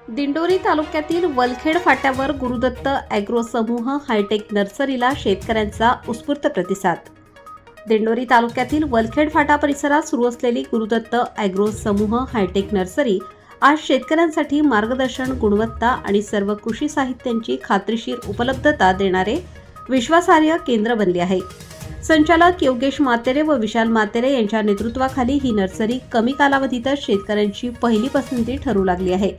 दिंडोरी तालुक्यातील वलखेड फाट्यावर गुरुदत्त ॲग्रो समूह हायटेक नर्सरीला शेतकऱ्यांचा उत्स्फूर्त प्रतिसाद। दिंडोरी तालुक्यातील वलखेड फाटा परिसरात सुरू असलेली गुरुदत्त ॲग्रो समूह हायटेक नर्सरी आज शेतकऱ्यांसाठी मार्गदर्शन, गुणवत्ता आणि सर्व कृषी साहित्यांची खात्रीशीर उपलब्धता देणारे विश्वासार्ह केंद्र बनले आहे। संचालक योगेश मातेरे व विशाल मातेरे यांच्या नेतृत्वाखाली ही नर्सरी कमी कालावधीतच शेतकऱ्यांची पहिली पसंती ठरू लागली आहे।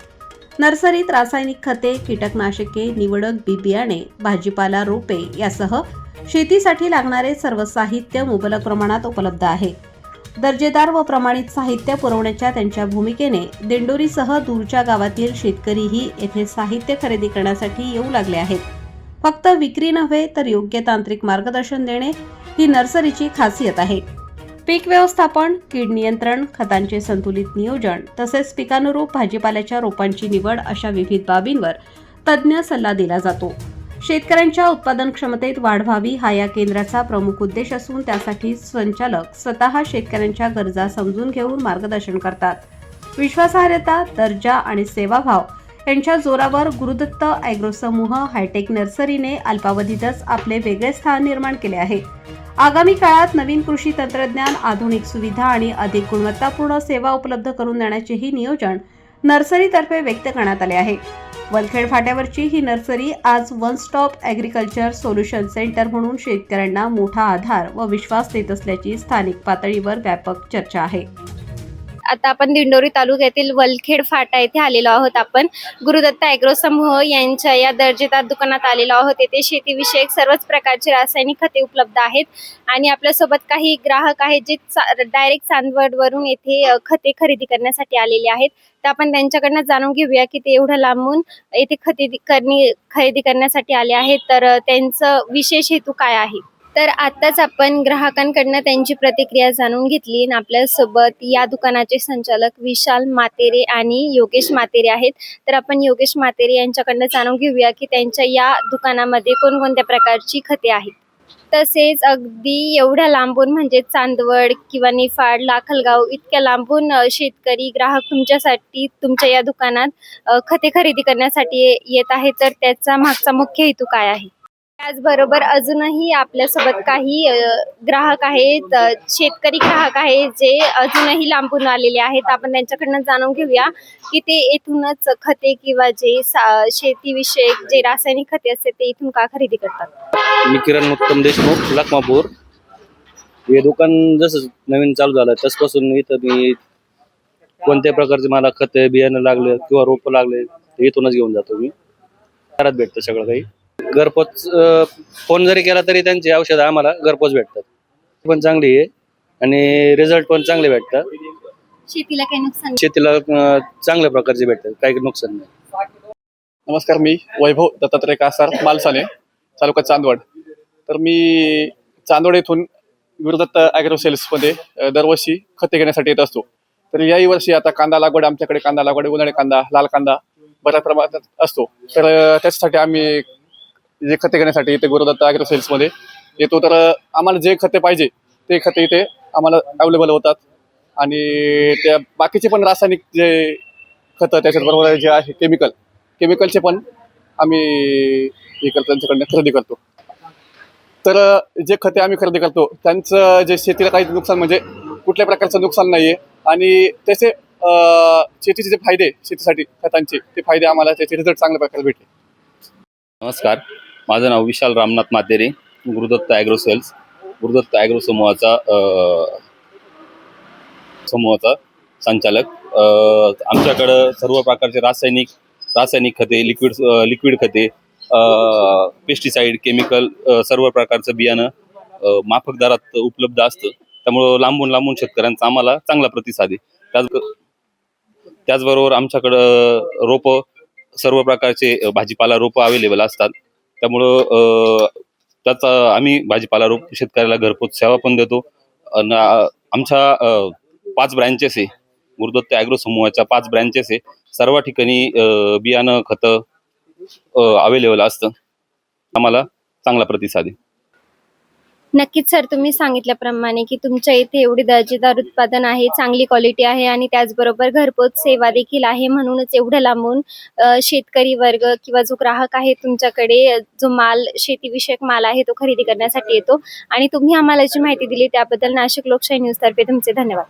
नर्सरीत रासायनिक खते, कीटकनाशके, निवडक बी बियाणे, भाजीपाला, रोपे यासह शेतीसाठी लागणारे सर्व साहित्य मुबलक प्रमाणात उपलब्ध आहे। दर्जेदार व प्रमाणित साहित्य पुरवण्याच्या त्यांच्या भूमिकेने दिंडोरीसह दूरच्या गावातील शेतकरीही येथे साहित्य खरेदी करण्यासाठी येऊ लागले आहेत। फक्त विक्री नव्हे तर योग्य तांत्रिक मार्गदर्शन देणे ही नर्सरीची खासियत आहे। पीक व्यवस्थापन, कीड नियंत्रण, खतांचे संतुलित नियोजन तसेच पिकानुरूप भाजीपाल्याच्या रोपांची निवड अशा विविध बाबींवर तज्ज्ञ सल्ला दिला जातो। शेतकऱ्यांच्या उत्पादन क्षमतेत वाढ व्हावी हा या केंद्राचा प्रमुख उद्देश असून त्यासाठी संचालक स्वतः शेतकऱ्यांच्या गरजा समजून घेऊन मार्गदर्शन करतात। विश्वासार्हता, दर्जा आणि सेवाभाव यांच्या जोरावर गुरुदत्त ॲग्रो समूह हायटेक नर्सरीने अल्पावधीतच आपले वेगळे स्थान निर्माण केले आहे। आगामी काळात नवीन कृषी तंत्रज्ञान, आधुनिक सुविधा आणि अधिक गुणवत्तापूर्ण सेवा उपलब्ध करून देण्याचेही नियोजन नर्सरीतर्फे व्यक्त करण्यात आले आहे। वलखेड फाट्यावरची ही नर्सरी आज one stop agriculture solution centre म्हणून शेतकऱ्यांना मोठा आधार व विश्वास देत असल्याची स्थानिक पातळीवर व्यापक चर्चा आहे। आता आपण दिंडोरी तालुक्यातील वलखेड फाटा येथे आलेलो आहोत। आपण गुरुदत्त ॲग्रो समूह यांच्या या दर्जेदार दुकानात आलेलो आहोत। येथे शेतीविषयक सर्वच प्रकारचे रासायनिक खते उपलब्ध आहेत आणि आपल्यासोबत काही ग्राहक आहेत जे डायरेक्ट चांदवडवरून येथे खते खरेदी करण्यासाठी आलेले आहेत। तर आपण त्यांच्याकडनं जाणून घेऊया की ते एवढं लांबून येथे खरेदी करण्यासाठी आले आहेत, तर त्यांचं विशेष हेतू काय आहे। तर आताच आपण ग्राहकांकडनं त्यांची प्रतिक्रिया जाणून घेतली आणि आपल्यासोबत या दुकानाचे संचालक विशाल मातेरे आणि योगेश मातेरे आहेत। तर आपण योगेश मातेरे यांच्याकडनं जाणून घेऊया की त्यांच्या या दुकानामध्ये कोणकोणत्या प्रकारची खते आहेत। तसेच अगदी एवढ्या लांबून म्हणजे चांदवड किंवा निफाड, लाखलगाव इतक्या लांबून शेतकरी ग्राहक तुमच्यासाठी तुमच्या या दुकानात खते खरेदी करण्यासाठी येत आहेत, तर त्याचा मागचा मुख्य हेतू काय आहे। त्याचबरोबर अजूनही आपल्यासोबत काही ग्राहक आहेत, शेतकरी ग्राहक आहेत जे अजूनही लांबून आलेले आहेत। आपण त्यांच्याकडनं जाणून घेऊया की ते येथूनच खते किंवा जे शेतीविषयक जे रासायनिक खते असते ते इथून का खरेदी करतात। मी किरण उत्तम देशमुख, लखमापूर। हे दुकान जसं नवीन चालू झालं तसपासून इथं मी कोणत्या प्रकारचे मला खते, बियाणं लागले किंवा रोपं लागले ते इथूनच घेऊन जातो। मी घरात भेटतं सगळं काही घरपोच। फोन जरी केला तरी त्यांची औषधं आम्हाला घरपोच भेटतात। पण चांगली आहे आणि रिझल्ट पण चांगले भेटतात। शेतीला काही नुकसान शेतीला चांगल्या प्रकारचे भेटतात, काही नुकसान नाही। नमस्कार, मी वैभव दत्तात्रय कासार, मालसाने, तालुका चांदवड। तर मी चांदवड येथून गुरुदत्त ॲग्रो सेल्समध्ये दरवर्षी खते घेण्यासाठी येत असतो। तर याही वर्षी आता कांदा लागवड, आमच्याकडे कांदा लागवड, उन्हाळी कांदा, लाल कांदा बऱ्याच प्रमाणात असतो। तर त्याच्यासाठी आम्ही जे खते घेण्यासाठी इथे गुरुदत्त ॲग्रो सेल्समध्ये येतो। तर आम्हाला जे खते पाहिजे ते खते इथे आम्हाला अवेलेबल होतात आणि त्या बाकीचे पण रासायनिक जे खतं त्याच्याबरोबर जे आहे केमिकलचे पण आम्ही हे करतो, त्यांच्याकडनं खरेदी करतो। तर जे खते आम्ही खरेदी करतो त्यांचं जे शेतीला काही नुकसान म्हणजे कुठल्या प्रकारचं नुकसान नाही आहे आणि त्याचे शेतीचे जे फायदे, शेतीसाठी खतांचे ते फायदे आम्हाला त्याचे रिझल्ट चांगल्या प्रकारे भेटले। नमस्कार, माझं नाव Vishal Ramnath Matere, Gurudatt agro sales, Gurudatt agro समूहाचा संचालक। आमच्याकडं सर्व प्रकारचे रासायनिक खते, लिक्विड खते, पेस्टिसाइड, केमिकल, सर्व प्रकारचं बियाणं माफक दरात उपलब्ध असतं। त्यामुळं लांबून शेतकऱ्यांचा आम्हाला चांगला प्रतिसाद आहे। त्याचबरोबर आमच्याकडं रोपं, सर्व प्रकारचे भाजीपाला रोपं अवेलेबल असतात। त्यामुळं त्याचा आम्ही भाजीपाला रोप शेतकऱ्याला घरपोच सेवा पण देतो। आमच्या 5 ब्रँचेस आहे, गुरुदत्त ॲग्रो समूहाच्या 5 ब्रँचेस आहे। सर्व ठिकाणी बियाणं, खतं अवेलेबल असतं। आम्हाला चांगला प्रतिसाद आहे। नक्कीच सर, तुम्ही सांगितल्याप्रमाणे की तुमच्या इथे एवढी दर्जेदार उत्पादन आहे, चांगली क्वालिटी आहे आणि त्याचबरोबर घरपोच सेवा देखील आहे. म्हणूनच एवढ्या लांबून शेतकरी वर्ग किंवा जो ग्राहक आहे तुमच्याकडे जो माल शेतीविषयक माल आहे तो खरेदी करण्यासाठी येतो आणि तुम्ही आम्हाला जी माहिती दिली त्याबद्दल नाशिक लोकशाही न्यूजतर्फे तुमचे धन्यवाद.